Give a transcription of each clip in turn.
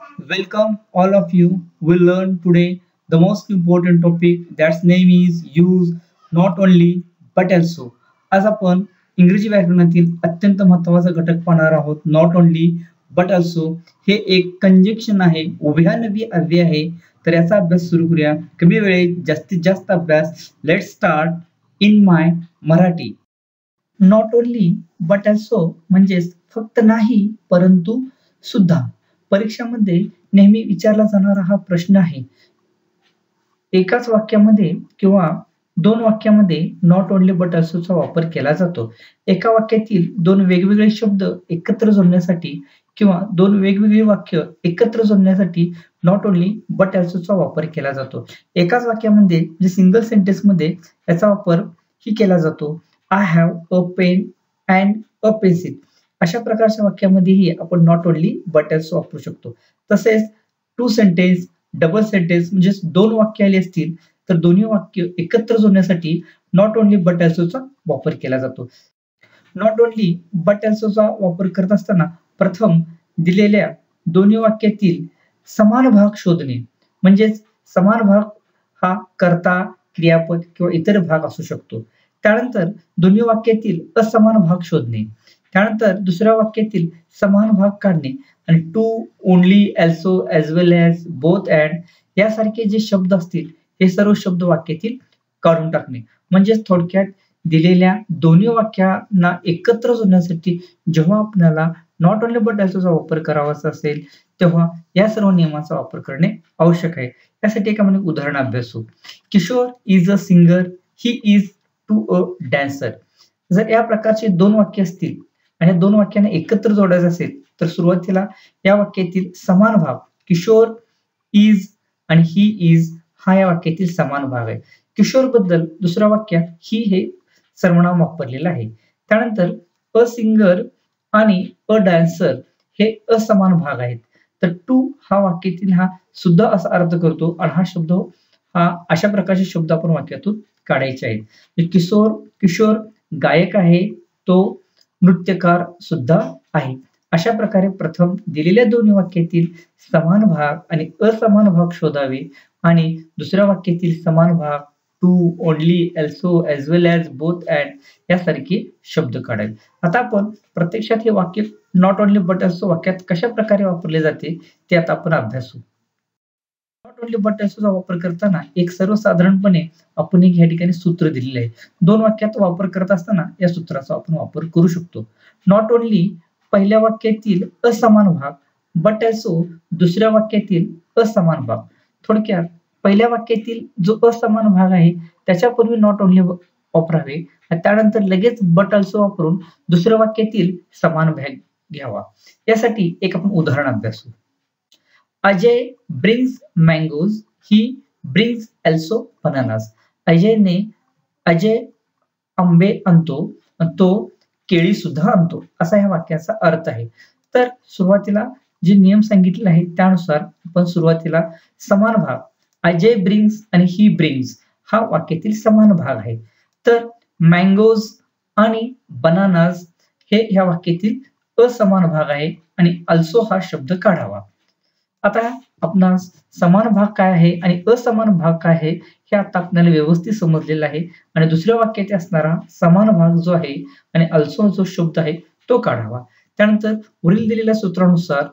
Welcome all of you. We'll learn today the most important topic that's name is use not only but also. आज आपण इंग्रजी व्याकरणातील अत्यंत महत्त्वाचा घटक पाहणार आहोत. नॉट ओनली बट ऑल्सो हे एक कंजक्शन आहे, उभयनामी अव्यय आहे. तर याचा अभ्यास सुरू करूया. कमी वेळेत जास्तीत जास्त अभ्यास. Let's start in my Marathi. Not only but also म्हणजेच फक्त नाही परंतु सुद्धा. परीक्षामध्ये नेहमी विचारला जाणारा हा प्रश्न आहे. एकाच वाक्यामध्ये किंवा दोन वाक्यामध्ये नॉट ओनली बट ऑल्सोचा वापर केला जातो. एका वाक्यातील दोन वेगवेगळे शब्द एकत्र जोडण्यासाठी किंवा दोन वेगवेगळी वाक्य एकत्र जोडण्यासाठी नॉट ओनली बट ऑल्सोचा वापर केला जातो. एकाच वाक्यामध्ये जे सिंगल सेंटेन्स मध्ये याचा वापर ही केला जातो. I have a pen and a pencil. अशा प्रकारच्या वाक्यामध्येही आपण नॉट ओनली बट ऑल्सो वापरू शकतो. तसेच टू सेंटेन्स, डबल सेंटेन्स म्हणजे दोन वाक्य आली असतील तर दोन्ही वाक्य एकत्र जोडण्यासाठी नॉट ओनली बट ऑल्सोचा वापर केला जातो. नॉट ओनली बट ऑल्सोचा वापर करत असताना प्रथम दिलेल्या दोन्ही वाक्यातील समान भाग शोधणे. म्हणजेच समान भाग हा कर्ता, क्रियापद किंवा इतर भाग असू शकतो. त्यानंतर दोन्ही वाक्यातील असमान भाग शोधणे. त्यानंतर दुसऱ्या वाक्यातील समान भाग काढणे आणि too, only, also, as well as, both and यासारखे जे शब्द असतील हे सर्व शब्द वाक्यातील काढून टाकणे. म्हणजेच थोडक्यात दिलेल्या दोन्ही वाक्यांना एकत्र जोडण्यासाठी जेव्हा आपल्याला नॉट ओनली बट ऑल्सोचा वापर करावाचा असेल तेव्हा या सर्व नियमांचा वापर करणे आवश्यक आहे. यासाठी एक आपण उदाहरण अभ्यासू. Kishore is a singer, he is too a dancer. जर या प्रकारची दोन वाक्य असतील आणि दोन वाक्यांना एकत्र जोडायचं असेल तर सुरुवातीला या वाक्यातील समान भाग किशोर इज आणि ही इज हा या वाक्यातील समान भाग आहे. किशोर बद्दल दुसऱ्या वाक्यात ही हे सर्वनाम वापरलेलं आहे. त्यानंतर अ सिंगर आणि अ डान्सर हे असमान भाग आहेत. तर टू हा वाक्यातील हा सुद्धा असा अर्थ करतो आणि हा शब्द हा अशा प्रकारचे शब्द आपण वाक्यातून काढायचे आहेत. किशोर गायक आहे, तो नृत्यकार सुद्धा आहे. अशा प्रकारे प्रथम दिलेल्या दोन्ही वाक्यातील समान भाग आणि असमान भाग शोधावे आणि दुसऱ्या वाक्यातील समान भाग too, only, also, as well as, both and यासारखे शब्द काढावे. आता आपण प्रत्यक्षात हे वाक्य नॉट ओनली बट ऑल्सो वाक्यात कशा प्रकारे वापरले जाते ते आता आपण अभ्यासू. नॉट ओनली बट ऑल्सोचा वापर करताना एक सर्वसाधारणपणे आपण एक या ठिकाणी सूत्र दिलेले आहे. दोन वाक्यात वापर करत असताना या सूत्राचा आपण वापर करू शकतो. नॉट ओनली पहिल्या वाक्यातील असमान भाग, बट ऑल्सो दुसऱ्या वाक्यातील असमान भाग. थोडक्यात पहिल्या वाक्यातील जो असमान भाग आहे त्याच्यापूर्वी नॉट ओनली वापरावे आणि त्यानंतर लगेच बट ऑल्सो वापरून दुसऱ्या वाक्यातील समान भाग घ्यावा. यासाठी एक आपण उदाहरण अभ्यासू. Ajay brings mangoes, he brings also bananas. Ajay आंबे आणतो, तो केळी सुद्धा आणतो असा या वाक्याचा अर्थ आहे. तर सुरुवातीला जे नियम सांगितले आहेत त्यानुसार आपण सुरुवातीला समान भाग अजय ब्रिंग्स आणि ही ब्रिंग्स हा वाक्यातील समान भाग आहे. तर मँगोज आणि बनानास हे ह्या वाक्यातील असमान भाग आहे आणि अल्सो हा शब्द काढावा. आता आपणास समान भाग काय आहे आणि असमान भाग काय आहे हे आता आपल्याला व्यवस्थित समजलेलं आहे आणि दुसऱ्या वाक्यात असणारा समान भाग जो आहे आणि अल्सो जो शब्द आहे तो काढावा. त्यानंतर वरील दिलेल्या सूत्रानुसार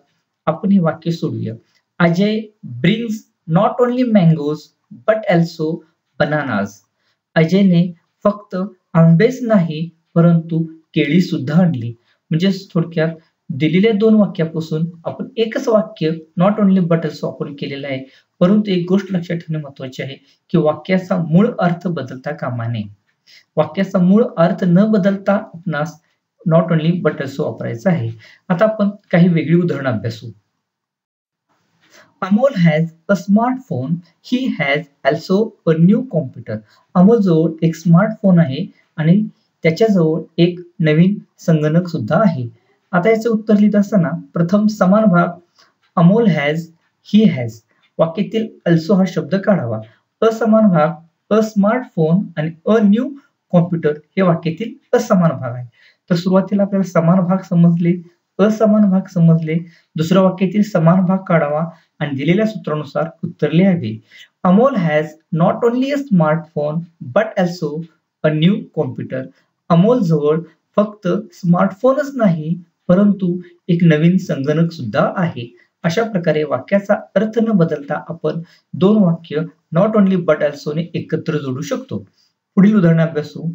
आपण हे वाक्य सोडूया. Ajay brings not only mangoes but also bananas. अजयने फक्त आंबेच नाही परंतु केळी सुद्धा आणली. म्हणजे थोडक्यात दिलेल्या दोन वाक्यापासून आपण एकच वाक्य नॉट ओनली बट ऑल्सो वापरून केलेलं आहे. परंतु एक गोष्ट लक्षात ठेवणे महत्वाचे आहे की वाक्याचा मूळ अर्थ बदलता कामा नये. वाक्याचा मूळ अर्थ न बदलता आपणास नॉट ओनली बट ऑल्सो वापरायचा आहे. आता आपण काही वेगळी उदाहरणं अभ्यासू. Amol has a smartphone, he has also a new computer. Amol जवळ एक स्मार्टफोन आहे आणि त्याच्याजवळ एक नवीन संगणक सुद्धा आहे. आता याचे उत्तर लिहित असताना प्रथम समान भाग अमोल हॅज, ही हॅज वाक्यातील अल्सो हा शब्द काढावा. असमान भाग अ स्मार्टफोन आणि अ न्यू कॉम्प्युटर हे वाक्यातील असमान भाग आहे. तर सुरुवातीला आपल्याला समान भाग समजले असमान भाग समजले, दुसऱ्या वाक्यातील समान भाग काढावा आणि दिलेल्या सूत्रानुसार उत्तर लिहावे. Amol has not only a smartphone but also a new computer. Amol जवळ फक्त स्मार्टफोनच नाही परंतु एक नवीन संगणक सुद्धा आहे. अशा प्रकारे वाक्याचा अर्थ न बदलता आपण दोन वाक्य नॉट ओन्ली बट ऑल्सो ने एकत्र जोडू शकतो. पुढील उदाहरण अभ्यासू.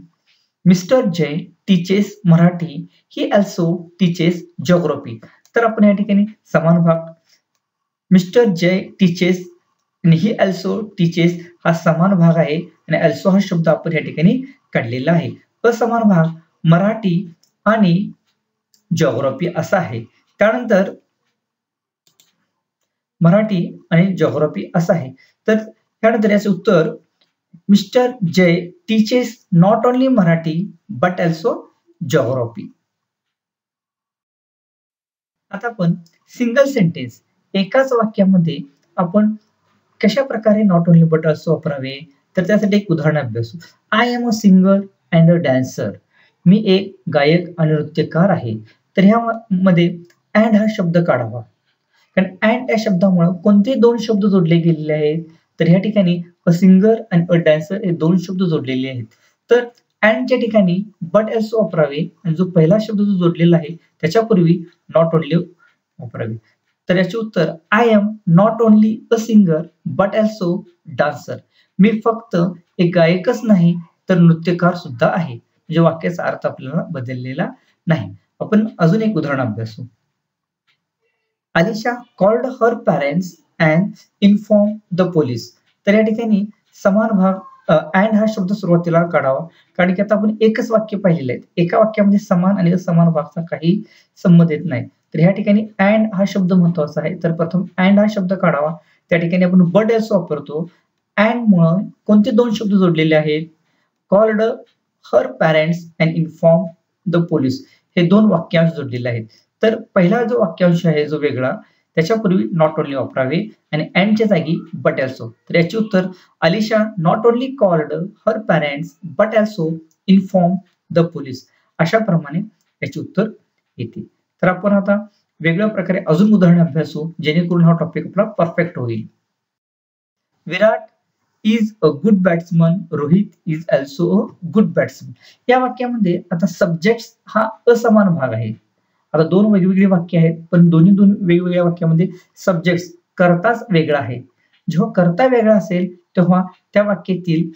Mister Jay teaches Marathi, he also teaches geography. तर आपण या ठिकाणी समान भाग मिस्टर जय टीचेस आणि ही ऑल्सो टीचेस हा समान भाग आहे आणि ऑल्सो हा शब्द आपण या ठिकाणी काढलेला आहे. असमान भाग मराठी आणि जिओग्राफी असा आहे. त्यानंतर मराठी आणि जिओग्राफी असं आहे. तर त्यानंतर याचे उत्तर mister Jay teaches not only Marathi but also geography. आता आपण सिंगल सेंटेन्स एकाच वाक्यामध्ये आपण कशा प्रकारे नॉट ओन्ली बट ऑल्सो वापरावे तर त्यासाठी एक उदाहरण अभ्यासू. I am a singer and a dancer. मी एक गायक आणि नृत्यकार आहे. तर ह्यामध्ये अँड हा शब्द काढावा. कारण अँड या शब्दामुळे कोणते दोन शब्द जोडले गेलेले आहेत तर ह्या ठिकाणी अ सिंगर आणि अ डान्सर हे दोन शब्द जोडलेले आहेत. तर अँडच्या ठिकाणी बट ऑल्सो वापरावे आणि जो पहिला शब्द जो जोडलेला आहे त्याच्यापूर्वी नॉट ओन्ली वापरावे. तर याचे उत्तर I am not only a singer but also dancer. मी फक्त एक गायकच नाही तर नृत्यकार सुद्धा आहे. म्हणजे वाक्याचा अर्थ आपल्याला बदललेला नाही. आपण अजून एक उदाहरण अभ्यासू. Alisha called her parents and inform the police. तर या ठिकाणी समान भाग अँड हा शब्द सुरुवातीला काढावा. कारण की आता आपण एकच वाक्य पाहिलेलं आहे. एका वाक्यामध्ये समान आणि असमान भागचा काही संबंध येत नाही. तर ह्या ठिकाणी अँड हा शब्द महत्वाचा आहे. तर प्रथम अँड हा शब्द काढावा. त्या ठिकाणी आपण बट ऑल्सो वापरतो. अँड मुळे कोणते दोन शब्द जोडलेले आहेत? Called her parents and inform the police हे दोन वाक्यांश जोडलेले आहेत. तर पहिला जो वाक्यांश आहे जो वेगळा त्याच्यापूर्वी नॉट ओन्ली वापरावे आणि अँडच्या जागी बट ऑल्सो. तर याचे उत्तर Alisha not only called her parents but also inform the police. अशा प्रमाणे याचे उत्तर येते. तर आपण आता वेगळ्या प्रकारे अजून उदाहरण अभ्यासू जेणेकरून हा टॉपिक आपला परफेक्ट होईल. Virat is a good batsman, Rohit is also a good batsman. या वाक्यामध्ये आता सब्जेक्ट हा असमान भाग आहे. आता दोन वेगवेगळी वाक्य आहेत पण दोन वेगवेगळ्या वाक्यामध्ये सब्जेक्ट कर्ताच वेगळा आहे. जेव्हा कर्ता वेगळा असेल तेव्हा त्या वाक्यातील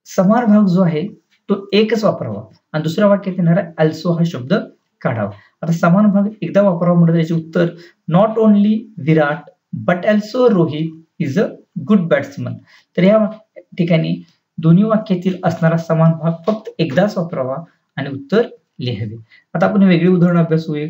समान भाग जो आहे तो एकच वापरावा आणि दुसऱ्या वाक्यात येणारा ऑल्सो हा शब्द काढावा. आता समान भाग एकदा वापरावा म्हणजे त्याचे उत्तर not only Virat but also Rohit is a good batsman. तर या ठिकाणी दोन्ही वाक्यातील असणारा समान भाग फक्त एकदाच वापरावा आणि उत्तर लिहावे. आता आपण वेगळे उदाहरण अभ्यासूया.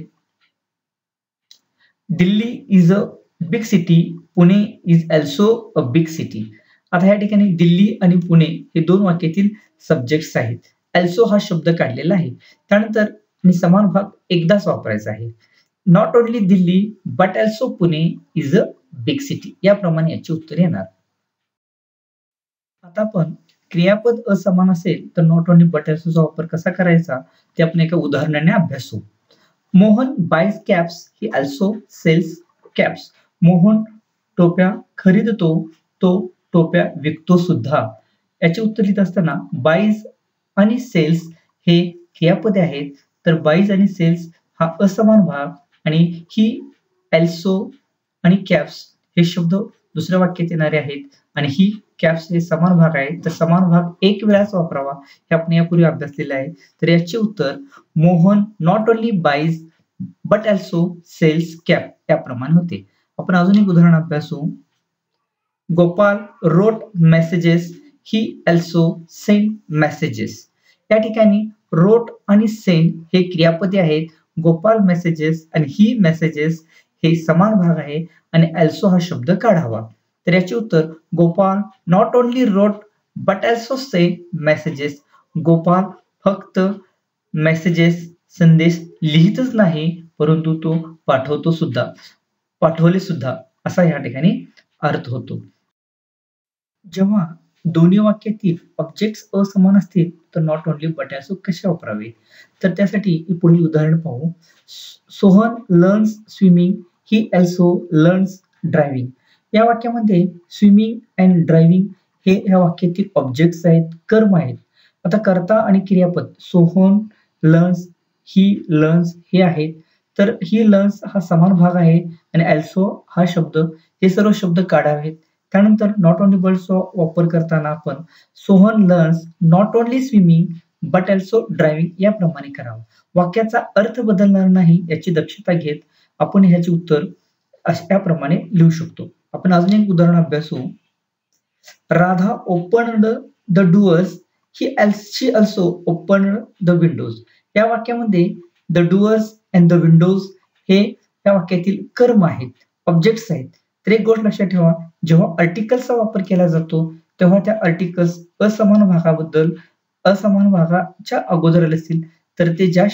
Delhi is a big city, Pune is also a big city. आता या ठिकाणी दिल्ली आणि पुणे हे दोन वाक्यातील सब्जेक्ट्स आहेत. ऑल्सो हा शब्द काढलेला आहे. त्यानंतर समान भाग एकदाच वापरायचा आहे. Not only Delhi but also Pune is a big city. याप्रमाणे याचे उत्तर येणार. आता आपण क्रियापद असमान असेल तर नॉट ओन्ली बट ऑल्सोचा वापर कसा करायचा ते आपण एका उदाहरणाने अभ्यासू. Mohan buys caps, he also sells caps. Mohan टोप्या खरीदतो, तो टोप्या विकतो सुद्धा. याचे उत्तर लिहित असताना बायज आणि सेल्स हे क्रियापदे आहेत. तर बायज आणि सेल्स हा असमान भाग आणि ही ऑल्सो आणि कॅप्स हे शब्द दुसऱ्या वाक्यात येणारे आहेत आणि ही कॅप्स हे समान भाग आहे. तर समान भाग एक वेळाच वापरावा हे आपण यापूर्वी अभ्यासलेले आहे. तर याचे उत्तर Mohan not only buys but also sells cap याप्रमाणे होते. आपण अजून एक उदाहरण अभ्यासू. Gopal wrote messages, he also send messages. या ठिकाणी रोट आणि सेंड हे क्रियापदे आहेत. गोपाल मेसेजेस आणि ही मेसेजेस हे समान भाग आहे आणि ऑल्सो हा शब्द काढावा. तर याचे उत्तर Gopal not only wrote but also send messages. Gopal फक्त मेसेजेस संदेश लिहितच नाही परंतु तो पाठवले सुद्धा असा या ठिकाणी अर्थ होतो. जेव्हा दोन्ही वाक्यातील ऑब्जेक्ट्स असमान असतील तर नॉट ओन्ली बट ऑल्सो कसे वापरावे. तर त्यासाठी पुढील उदाहरण पाहू. Sohan learns swimming, he also learns driving. या वाक्यामध्ये स्विमिंग अँड ड्रायव्हिंग हे ह्या वाक्यातील ऑब्जेक्ट्स आहेत, कर्म आहेत. आता कर्ता आणि क्रियापद सोहन लर्न्स, ही लर्न्स हे आहेत. तर ही लर्न्स हा समान भाग आहे आणि ऑल्सो हा शब्द, हे सर्व शब्द काढावेत. त्यानंतर नॉट ओन्ली बटचा वापर करताना आपण Sohan learns not only swimming but also driving याप्रमाणे करावं. वाक्याचा अर्थ बदलणार नाही याची दक्षता घेत आपण ह्याचे उत्तर अशाप्रमाणे लिहू शकतो. आपण अजून एक उदाहरण अभ्यासू. Radha opened the doors, he also opened the windows. या वाक्यामध्ये the doors and the Windows हे या वाक्यातील कर्म आहेत, ऑब्जेक्ट्स आहेत. तर एक गोष्ट लक्षात ठेवा, जेव्हा आर्टिकल्सचा वापर केला जातो तेव्हा त्या आर्टिकल्स असमान भागाबद्दल, असमान भागाच्या अगोदर आले असतील तर ते ज्या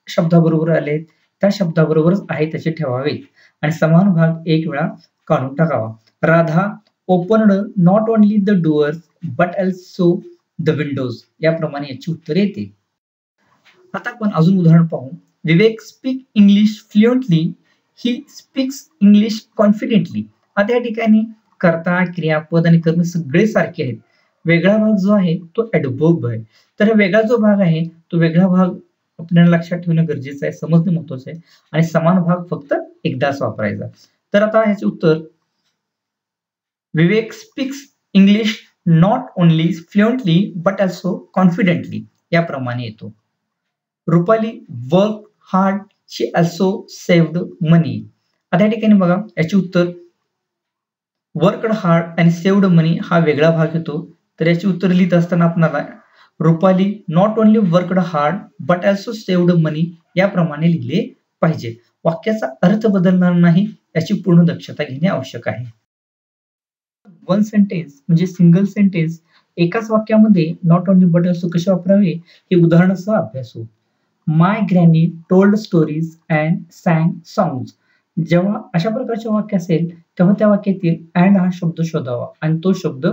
शब्दाबरोबर आले त्या शब्दाबरोबरच आहे त्याचे ठेवावे आणि समान भाग एक वेळा काढून टाकावा. Radha opened not only the doors but also the windows याप्रमाणे याची उत्तर येते. आता आपण अजून उदाहरण पाहू. Vivek speak English fluently, he speaks English confidently. आता या ठिकाणी कर्ता, क्रियापद आणि कर्म सगळे सारखे आहेत. वेगळा भाग जो आहे तो ऍडव्हर्ब आहे. तर हा वेगळा जो भाग आहे तो वेगळा भाग आपल्याला लक्षात ठेवणं गरजेचं आहे, समजणे महत्वाचं आहे आणि समान भाग फक्त एकदाच वापरायचा. तर आता ह्याचे उत्तर Vivek speaks English not only fluently but also confidently याप्रमाणे येतो. Rupali work hard, she also saved money. आता या ठिकाणी बघा याचे उत्तर वर्कड हार्ड आणि सेव्हड मनी हा वेगळा भाग येतो. तर याचे उत्तर लिहित असताना आपल्याला Rupali not only worked hard but also saved money याप्रमाणे लिहिले पाहिजे. वाक्याचा अर्थ बदलणार नाही याची पूर्ण दक्षता घेणे आवश्यक आहे. वन सेंटेन्स म्हणजे सिंगल सेंटेन्स एकाच वाक्यामध्ये नॉट ओन्ली बट ऑल्सो कसे वापरावे हे उदाहरणासह अभ्यासू. My granny told stories and sang songs. जेव्हा अशा प्रकारचे वाक्य असेल तेव्हा त्या वाक्यातील अँड हा शब्द शोधावा आणि तो शब्द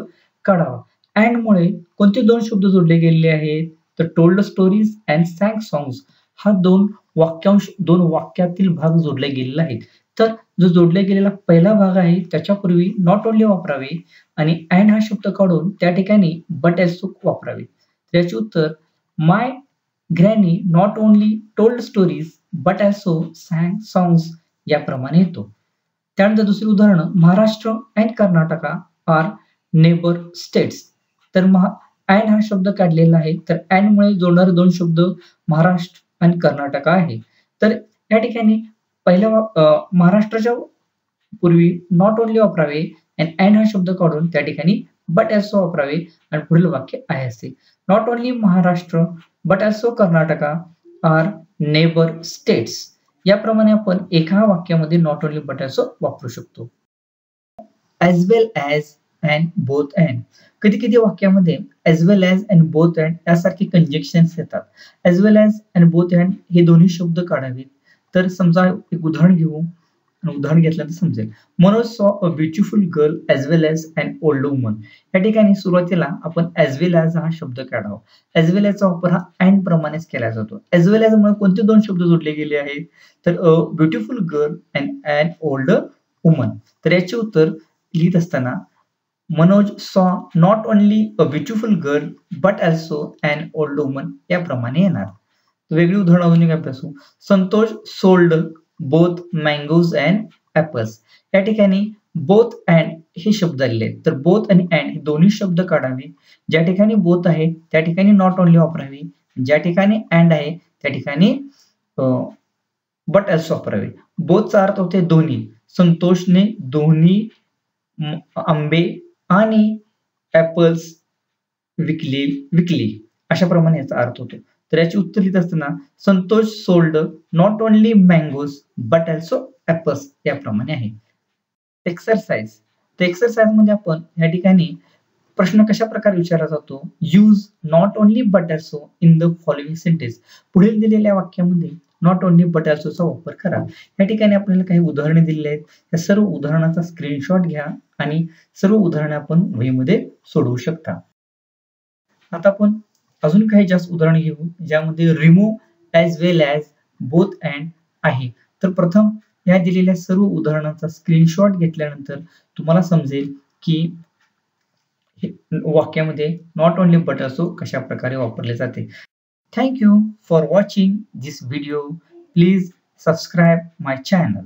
काढावा. अँड मुळे कोणते दोन शब्द जोडले गेलेले आहेत तर told stories and sang songs हा दोन वाक्यातील भाग जोडले गेलेले आहेत. तर जो जोडला गेलेला पहिला भाग आहे त्याच्यापूर्वी नॉट ओन्ली वापरावे आणि अँड हा शब्द काढून त्या ठिकाणी बट ऑल्सो वापरावे. त्याचे उत्तर my granny not only told stories but also sang songs याप्रमाणे येतो. त्यानंतर दुसरे उदाहरण Maharashtra and Karnataka are neighbour states. तर अँड हा शब्द काढलेला आहे तर अँड मुळे जोडणारे दोन शब्द महाराष्ट्र आणि कर्नाटका आहे. तर या ठिकाणी पहिल्या महाराष्ट्राच्या पूर्वी नॉट ओन्ली वापरावे आणि अँड हा शब्द काढून त्या ठिकाणी बट ऑल्सो वापरावे आणि पुढील वाक्य आहे असे. Not only Maharashtra but also Karnataka are neighbour states. याप्रमाणे आपण एका वाक्यामध्ये नॉट ओन्ली बट ऑल्सो वापरू शकतो. As well as and both and. कधी कधी वाक्यामध्ये as well as and both and यासारखे कंजक्शन्स येतात. As well as and both and हे दोन्ही शब्द काढावेत. तर समजा एक उदाहरण घेऊ आणि उदाहरण घेतल्यानंतर समजेल. Manoj saw a beautiful girl as well as and old woman. या ठिकाणी सुरुवातीला आपण ॲज वेल ॲज हा शब्द काढावा. ॲज वेल ॲजचा वापर हा अँड प्रमाणेच केला जातो. ॲज वेल ॲज मुळे कोणते दोन शब्द जोडले गेले आहेत तर a beautiful girl and and old woman. तर याचे उत्तर लिहित असताना मनोज सॉ not only a beautiful girl but also and old woman याप्रमाणे येणार. वेगळी उदाहरण अजून एक अभ्यासू. Santosh sold both mangoes and apples. या ठिकाणी बोथ अँड हे शब्द आलेले आहेत तर बोथ आणि अँड हे दोन्ही शब्द काढावे. ज्या ठिकाणी बोथ आहे त्या ठिकाणी नॉट ओन्ली वापरावे, ज्या ठिकाणी अँड आहे त्या ठिकाणी बट ऑल्सो वापरावे. बोथचा अर्थ होते दोन्ही. संतोषने दोन्ही आंबे आणि ऍपल्स विकली अशा प्रमाणे याचा अर्थ होतो. तर याची उत्तर लिहित असताना Santosh sold not only mangoes but also apples याप्रमाणे आहे. एक्सरसाइज. तर एक्सरसाइज मध्ये आपण या ठिकाणी प्रश्न कशा प्रकारे विचारला जातो. Use not only but also in the following sentence. पुढील दिलेल्या वाक्यामध्ये नॉट ओन्ली बट ऑल्सोचा वापर करा. या ठिकाणी आपल्याला काही उदाहरणे दिलेली आहेत. या सर्व उदाहरणाचा स्क्रीनशॉट घ्या आणि सर्व उदाहरणे आपण वहीमध्ये सोडवू शकता. आता आपण अजून काही जास्त उदाहरण घेऊ ज्यामध्ये remove as well as both and आहे. तर प्रथम या दिलेल्या सर्व उदाहरणांचा स्क्रीनशॉट घेतल्यानंतर तुम्हाला समजेल की वाक्यामध्ये नॉट ओन्ली बट असो कशा प्रकारे वापरले जाते. Thank you for watching this video. Please subscribe my channel.